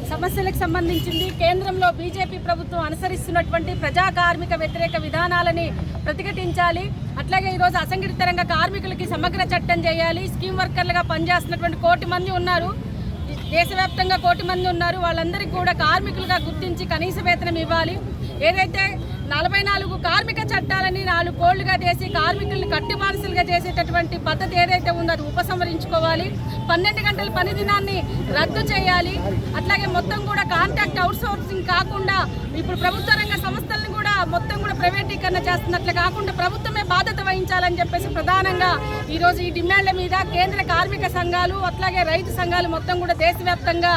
సమస్యలకు సంబంధించింది కేంద్రంలో బీజేపీ ప్రభుత్వం అనుసరిస్తున్నటువంటి ప్రజా కార్మిక వ్యతిరేక విధానాలని ప్రతిఘటించాలి. అట్లాగే ఈరోజు అసంఘటిత రంగ కార్మికులకి సమగ్ర చట్టం చేయాలి. స్కీమ్ వర్కర్లుగా పనిచేస్తున్నటువంటి 1 కోటి మంది ఉన్నారు, దేశవ్యాప్తంగా 1 కోటి మంది ఉన్నారు. వాళ్ళందరికీ కూడా కార్మికులుగా గుర్తించి కనీస వేతనం ఇవ్వాలి. ఏదైతే 44 కార్మిక చట్టాలని 4 కోళ్లుగా చేసి కార్మికుల్ని కట్టి బానిసలుగా చేసేటటువంటి పద్ధతి ఏదైతే ఉందో అది ఉపసంహరించుకోవాలి. 12 గంటల పని దినాన్ని రద్దు చేయాలి. అట్లాగే మొత్తం కూడా కాంట్రాక్ట్ అవుట్సోర్సింగ్ కాకుండా ఇప్పుడు ప్రభుత్వ రంగ సంస్థలను కూడా మొత్తం కూడా ప్రైవేటీకరణ చేస్తున్నట్లు కాకుండా ప్రభుత్వమే బాధ్యత వహించాలని చెప్పేసి ప్రధానంగా ఈరోజు ఈ డిమాండ్ల మీద కేంద్ర కార్మిక సంఘాలు అట్లాగే రైతు సంఘాలు మొత్తం కూడా దేశవ్యాప్తంగా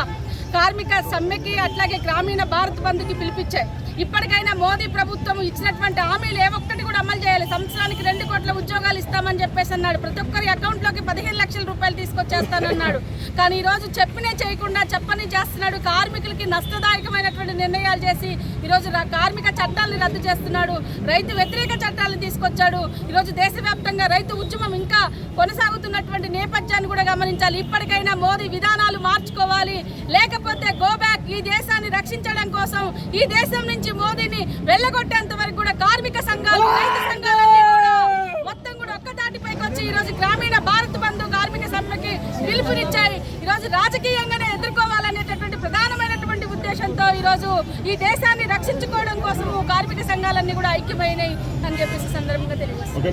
కార్మిక సమ్మెకి అట్లాగే గ్రామీణ భారత్ బంద్కి పిలిపించాయి. ఇప్పటికైనా మోదీ ప్రభుత్వం ఇచ్చినటువంటి హామీలు ఏ ఒక్కటి కూడా అమలు చేయాలి. సంవత్సరానికి 2 కోట్ల ఉద్యోగాలు ఇస్తామని చెప్పేసి అన్నాడు. ప్రతి ఒక్కరి అకౌంట్లోకి 15 లక్షల రూపాయలు తీసుకొచ్చేస్తానన్నాడు. కానీ ఈరోజు చెప్పినే చేయకుండా చెప్పని చేస్తున్నాడు. కార్మికులకి నష్టదాయకమైనటువంటి నిర్ణయాలు చేసి ఈరోజు కార్మిక చట్టాలను రద్దు చేస్తున్నాడు. రైతు వ్యతిరేక చట్టాలను తీసుకొచ్చాడు. ఈరోజు దేశవ్యాప్తంగా రైతు ఉద్యమం ఇంకా కొనసాగుతున్నటువంటి నేపథ్యాన్ని కూడా గమనించాలి. ఇప్పటికైనా మోదీ విధానాలు మార్చుకోవాలి. లేకపోతే గో బ్యాక్. ఈ దేశాన్ని రక్షించడం కోసం ఈ దేశం నుంచి మోదీని వెళ్ళగొట్టేంత వరకు కూడా కార్మిక సంఘాలు రైతు సంఘాలన్నీ కూడా మొత్తం కూడా ఒక్కదాటిపైకి వచ్చి ఈరోజు గ్రామీణ భారత్ బంధు కార్మిక సమ్మెకి పిలుపునిచ్చాయి. ఈరోజు రాజకీయంగానే ఎదుర్కోవాలనేటటువంటి ప్రధానమైనటువంటి ఉద్దేశంతో ఈరోజు ఈ దేశాన్ని రక్షించుకోవడం కోసం కార్మిక సంఘాలన్నీ కూడా ఐక్యమైనవి అని చెప్పేసి సందర్భంగా తెలియజేస్తారు.